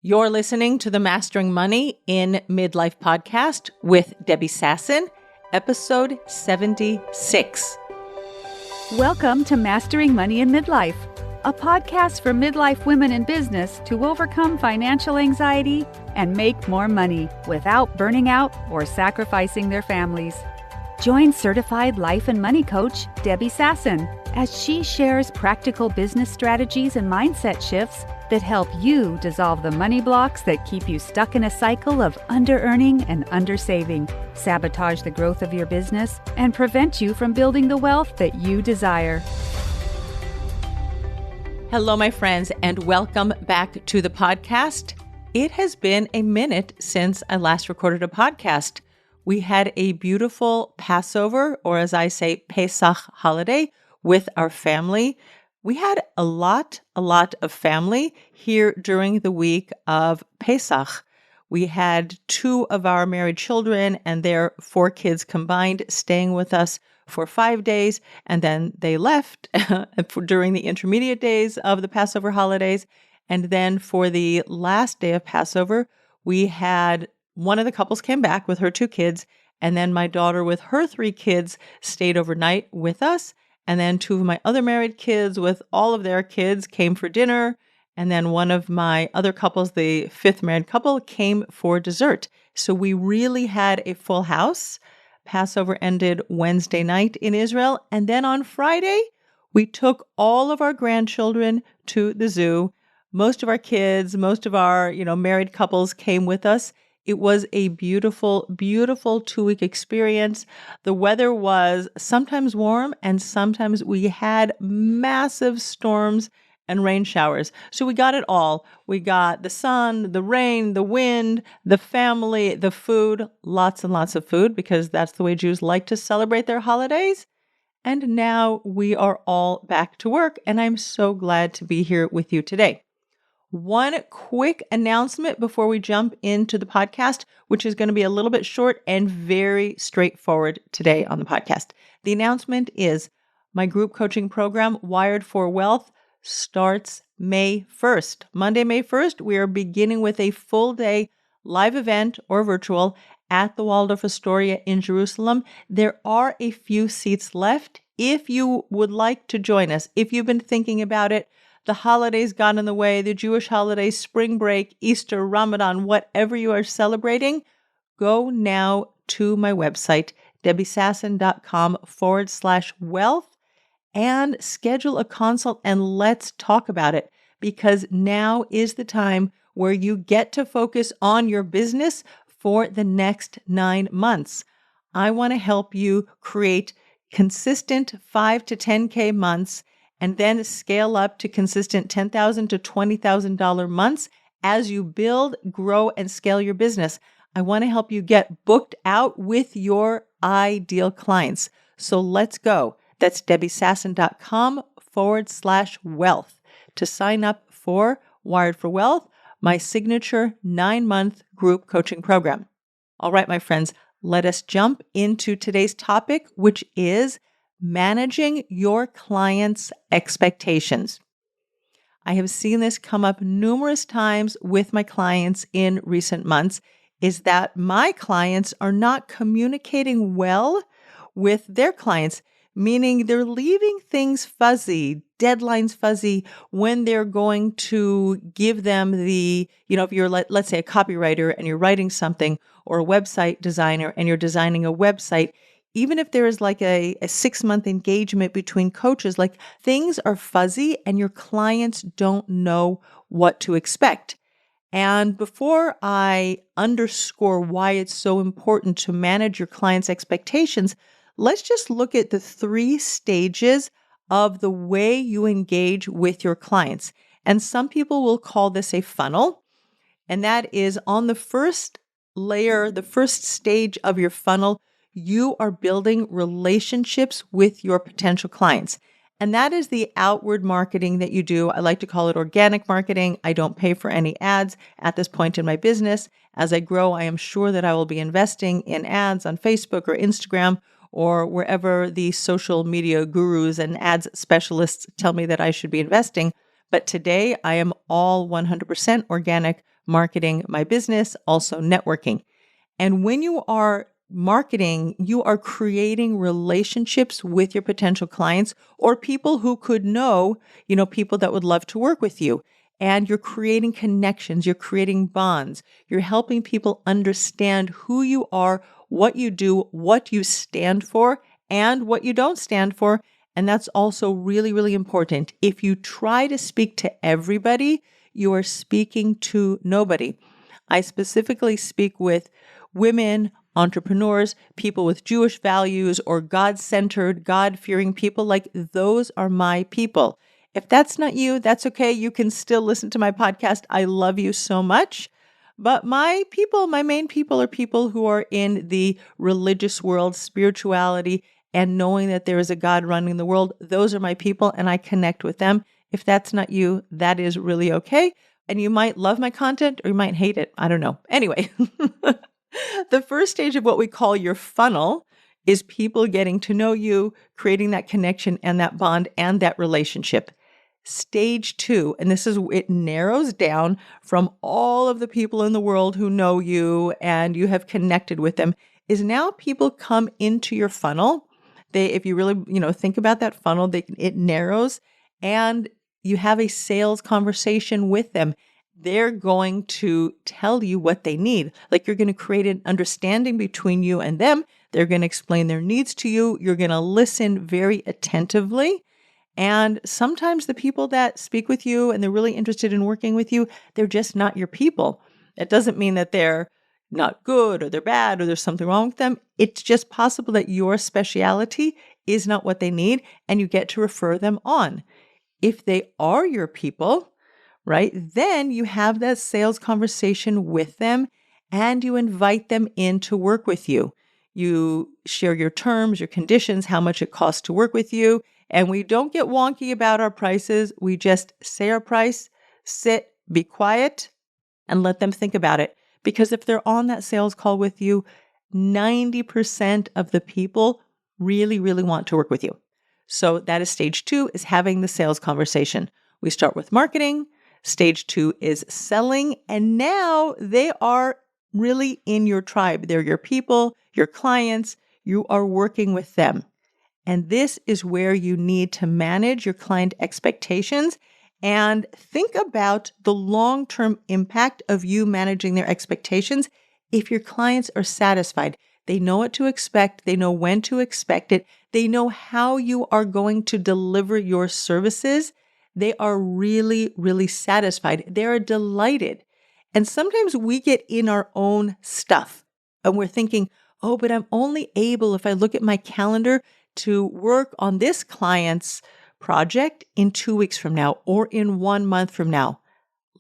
You're listening to the Mastering Money in Midlife podcast with Debbie Sasson, episode 76. Welcome to Mastering Money in Midlife, a podcast for midlife women in business to overcome financial anxiety and make more money without burning out or sacrificing their families. Join certified life and money coach Debbie Sasson as she shares practical business strategies and mindset shifts that help you dissolve the money blocks that keep you stuck in a cycle of under-earning and under-saving, sabotage the growth of your business, and prevent you from building the wealth that you desire. Hello, my friends, and welcome back to the podcast. It has been a minute since I last recorded a podcast. We had a beautiful Passover, or as I say, Pesach holiday with our family. We had a lot of family here during the week of Pesach. We had 2 of our married children and their 4 kids combined staying with us for 5 days, and then they left during the intermediate days of the Passover holidays. And then for the last day of Passover, we had one of the couples came back with her 2 kids, and then my daughter with her 3 kids stayed overnight with us. And then 2 of my other married kids with all of their kids came for dinner. And then one of my other couples, the 5th married couple, came for dessert. So we really had a full house. Passover ended Wednesday night in Israel. And then on Friday, we took all of our grandchildren to the zoo. Most of our kids, most of our, married couples came with us. It was a beautiful, beautiful 2-week experience. The weather was sometimes warm and sometimes we had massive storms and rain showers. So we got it all. We got the sun, the rain, the wind, the family, the food, lots and lots of food because that's the way Jews like to celebrate their holidays. And now we are all back to work and I'm so glad to be here with you today. One quick announcement before we jump into the podcast, which is going to be a little bit short and very straightforward today on the podcast. The announcement is my group coaching program, Wired for Wealth, starts May 1st. Monday, May 1st, we are beginning with a full day live event or virtual at the Waldorf Astoria in Jerusalem. There are a few seats left. If you would like to join us, if you've been thinking about it, the holidays got in the way, the Jewish holidays, spring break, Easter, Ramadan, whatever you are celebrating, go now to my website, debbiesasson.com/wealth, and schedule a consult and let's talk about it because now is the time where you get to focus on your business for the next 9 months. I want to help you create consistent 5 to 10K months and then scale up to consistent $10,000 to $20,000 months as you build, grow, and scale your business. I want to help you get booked out with your ideal clients. So let's go. That's debbiesasson.com/wealth to sign up for Wired for Wealth, my signature 9-month group coaching program. All right, my friends, let us jump into today's topic, which is managing your clients' expectations. I have seen this come up numerous times with my clients in recent months, is that my clients are not communicating well with their clients, meaning they're leaving things fuzzy, deadlines fuzzy when they're going to give them the, if you're, let's say, a copywriter and you're writing something or a website designer and you're designing a website, even if there is like a 6-month engagement between coaches, like things are fuzzy and your clients don't know what to expect. And before I underscore why it's so important to manage your clients' expectations, let's just look at the 3 stages of the way you engage with your clients. And some people will call this a funnel. And that is on the first layer, the first stage of your funnel, you are building relationships with your potential clients. And that is the outward marketing that you do. I like to call it organic marketing. I don't pay for any ads at this point in my business. As I grow, I am sure that I will be investing in ads on Facebook or Instagram or wherever the social media gurus and ads specialists tell me that I should be investing. But today I am all 100% organic marketing my business, also networking. And when you are marketing, you are creating relationships with your potential clients or people who could know, people that would love to work with you. And you're creating connections, you're creating bonds, you're helping people understand who you are, what you do, what you stand for, and what you don't stand for. And that's also really, really important. If you try to speak to everybody, you are speaking to nobody. I specifically speak with women, entrepreneurs, people with Jewish values, or God-centered, God-fearing people. Like, those are my people. If that's not you, that's okay. You can still listen to my podcast. I love you so much. But my people, my main people, are people who are in the religious world, spirituality, and knowing that there is a God running the world. Those are my people, and I connect with them. If that's not you, that is really okay. And you might love my content or you might hate it. I don't know. Anyway, the first stage of what we call your funnel is people getting to know you, creating that connection and that bond and that relationship. Stage 2, and it narrows down from all of the people in the world who know you and you have connected with them, is now people come into your funnel. If you really, think about that funnel, it narrows, and you have a sales conversation with them. They're going to tell you what they need. Like, you're going to create an understanding between you and them. They're going to explain their needs to you. You're going to listen very attentively. And sometimes the people that speak with you and they're really interested in working with you, they're just not your people. It doesn't mean that they're not good or they're bad or there's something wrong with them. It's just possible that your speciality is not what they need, and you get to refer them on. If they are your people, right, then you have that sales conversation with them and you invite them in to work with you. You share your terms, your conditions, how much it costs to work with you. And we don't get wonky about our prices. We just say our price, sit, be quiet, and let them think about it. Because if they're on that sales call with you, 90% of the people really, really want to work with you. So that is stage 2, is having the sales conversation. We start with marketing. Stage 2 is selling. And now they are really in your tribe. They're your people, your clients. You are working with them. And this is where you need to manage your client expectations and think about the long-term impact of you managing their expectations. If your clients are satisfied, they know what to expect, they know when to expect it, they know how you are going to deliver your services, they are really, really satisfied. They are delighted. And sometimes we get in our own stuff and we're thinking, oh, but I'm only able, if I look at my calendar, to work on this client's project in 2 weeks from now or in 1 month from now.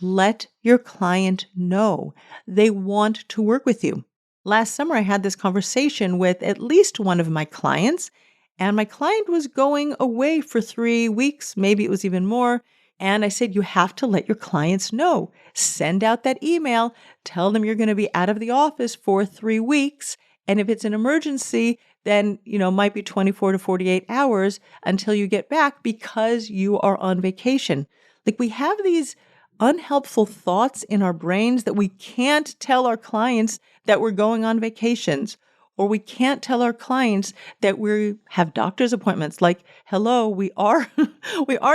Let your client know they want to work with you. Last summer, I had this conversation with at least one of my clients, and my client was going away for 3 weeks. Maybe it was even more. And I said, you have to let your clients know. Send out that email. Tell them you're going to be out of the office for 3 weeks. And if it's an emergency, then, might be 24 to 48 hours until you get back because you are on vacation. Like, we have these unhelpful thoughts in our brains that we can't tell our clients that we're going on vacations, or we can't tell our clients that we have doctor's appointments. Like, hello, we are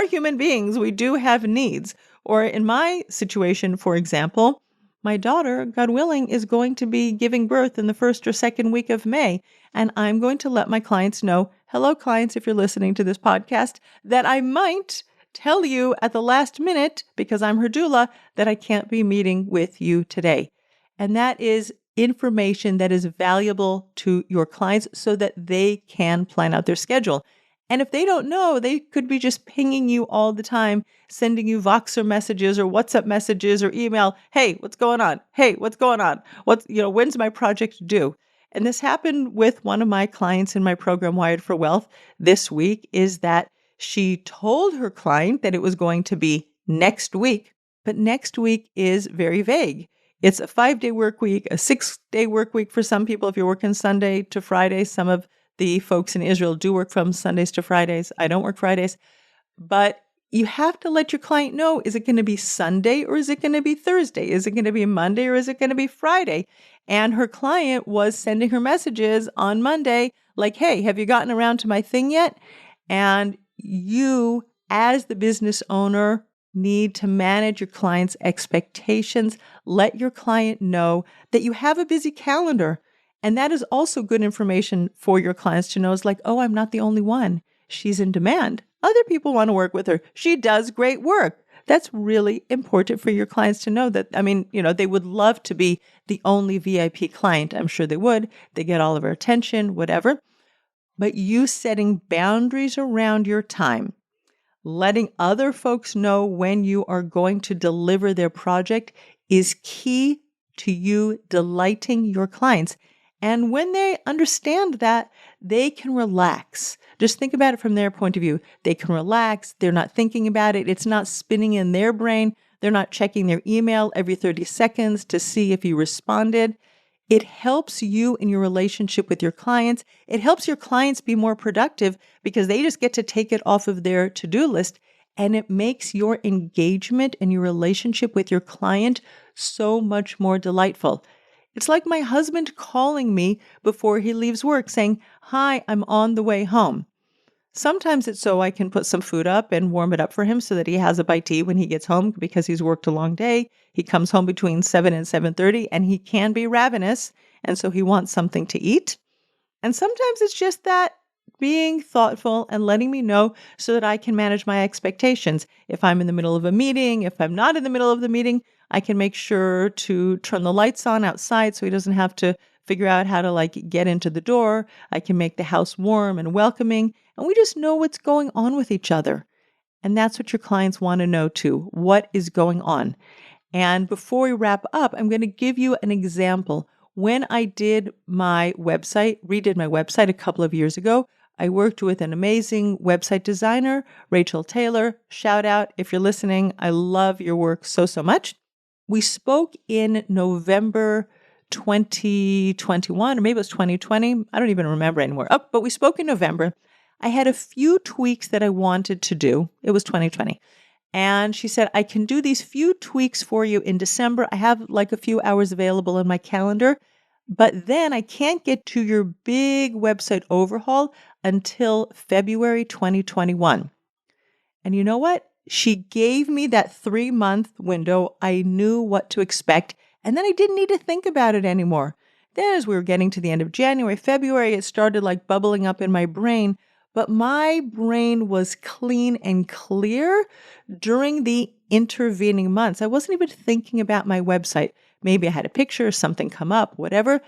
human beings. We do have needs. Or in my situation, for example, my daughter, God willing, is going to be giving birth in the 1st or 2nd week of May. And I'm going to let my clients know, hello, clients, if you're listening to this podcast, that I might tell you at the last minute, because I'm her doula, that I can't be meeting with you today. And that is information that is valuable to your clients so that they can plan out their schedule. And if they don't know, they could be just pinging you all the time, sending you Voxer messages or WhatsApp messages or email. Hey, what's going on? Hey, what's going on? When's my project due? And this happened with one of my clients in my program, Wired for Wealth, this week, is that she told her client that it was going to be next week, but next week is very vague. It's a 5-day work week, a 6-day work week for some people if you're working Sunday to Friday. Some of the folks in Israel do work from Sundays to Fridays. I don't work Fridays. But you have to let your client know, is it going to be Sunday or is it going to be Thursday? Is it going to be Monday or is it going to be Friday? And her client was sending her messages on Monday like, hey, have you gotten around to my thing yet? And you, as the business owner, need to manage your client's expectations. Let your client know that you have a busy calendar. And that is also good information for your clients to know. Is like, oh, I'm not the only one. She's in demand. Other people want to work with her. She does great work. That's really important for your clients to know that. I mean, they would love to be the only VIP client. I'm sure they would. They get all of our attention, whatever. But you setting boundaries around your time, letting other folks know when you are going to deliver their project is key to you delighting your clients. And when they understand that, they can relax. Just think about it from their point of view. They can relax. They're not thinking about it. It's not spinning in their brain. They're not checking their email every 30 seconds to see if you responded. It helps you in your relationship with your clients. It helps your clients be more productive because they just get to take it off of their to-do list. And it makes your engagement and your relationship with your client so much more delightful. It's like my husband calling me before he leaves work saying, hi, I'm on the way home. Sometimes it's so I can put some food up and warm it up for him so that he has a bite to eat when he gets home because he's worked a long day. He comes home between 7 and 7:30 and he can be ravenous. And so he wants something to eat. And sometimes it's just that being thoughtful and letting me know so that I can manage my expectations. If I'm in the middle of a meeting, if I'm not in the middle of the meeting, I can make sure to turn the lights on outside so he doesn't have to figure out how to get into the door. I can make the house warm and welcoming, and we just know what's going on with each other. And that's what your clients want to know too. What is going on? And before we wrap up, I'm going to give you an example. When I redid my website a couple of years ago, I worked with an amazing website designer, Rachel Taylor. Shout out if you're listening. I love your work so, so much. We spoke in November 2021, or maybe it was 2020. I don't even remember anymore. Oh, but we spoke in November. I had a few tweaks that I wanted to do. It was 2020. And she said, I can do these few tweaks for you in December. I have a few hours available in my calendar, but then I can't get to your big website overhaul until February 2021. And you know what? She gave me that 3-month window. I knew what to expect. And then I didn't need to think about it anymore. Then as we were getting to the end of January, February, it started bubbling up in my brain. But my brain was clean and clear during the intervening months. I wasn't even thinking about my website. Maybe I had a picture, something come up, whatever.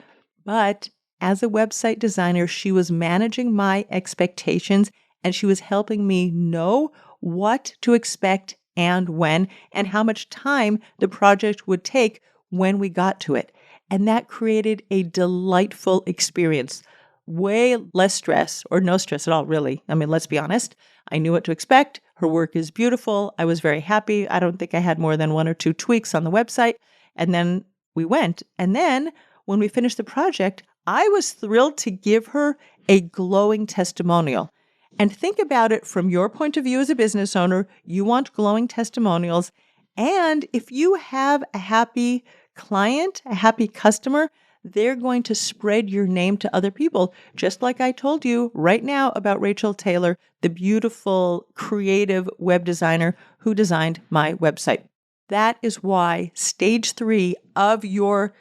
But as a website designer, she was managing my expectations and she was helping me know what to expect and when, and how much time the project would take when we got to it. And that created a delightful experience. Way less stress, or no stress at all, really. I mean, let's be honest. I knew what to expect. Her work is beautiful. I was very happy. I don't think I had more than 1 or 2 tweaks on the website. And then we went. And then when we finished the project, I was thrilled to give her a glowing testimonial. And think about it from your point of view as a business owner. You want glowing testimonials. And if you have a happy client, a happy customer, they're going to spread your name to other people, just like I told you right now about Rachel Taylor, the beautiful, creative web designer who designed my website. That is why stage 3 of your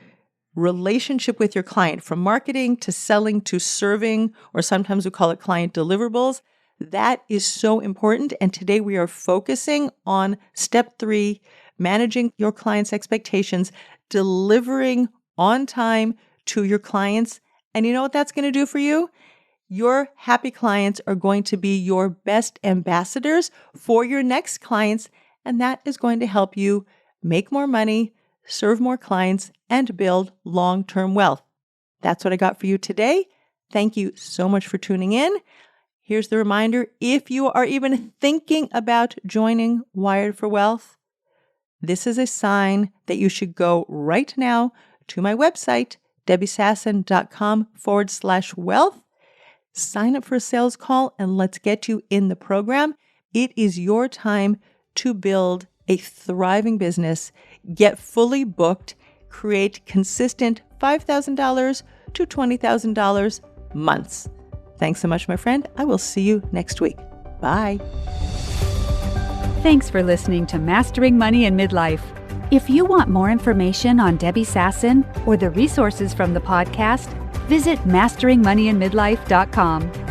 relationship with your client, from marketing to selling to serving, or sometimes we call it client deliverables, that is so important. And today we are focusing on step 3, managing your client's expectations, delivering on time to your clients. And you know what that's going to do for you? Your happy clients are going to be your best ambassadors for your next clients. And that is going to help you make more money, serve more clients, and build long-term wealth. That's what I got for you today. Thank you so much for tuning in. Here's the reminder. If you are even thinking about joining Wired for Wealth, this is a sign that you should go right now to my website, debbiesasson.com/wealth. Sign up for a sales call and let's get you in the program. It is your time to build a thriving business, get fully booked, create consistent $5,000 to $20,000 months. Thanks so much, my friend. I will see you next week. Bye. Thanks for listening to Mastering Money in Midlife. If you want more information on Debbie Sasson or the resources from the podcast, visit masteringmoneyinmidlife.com.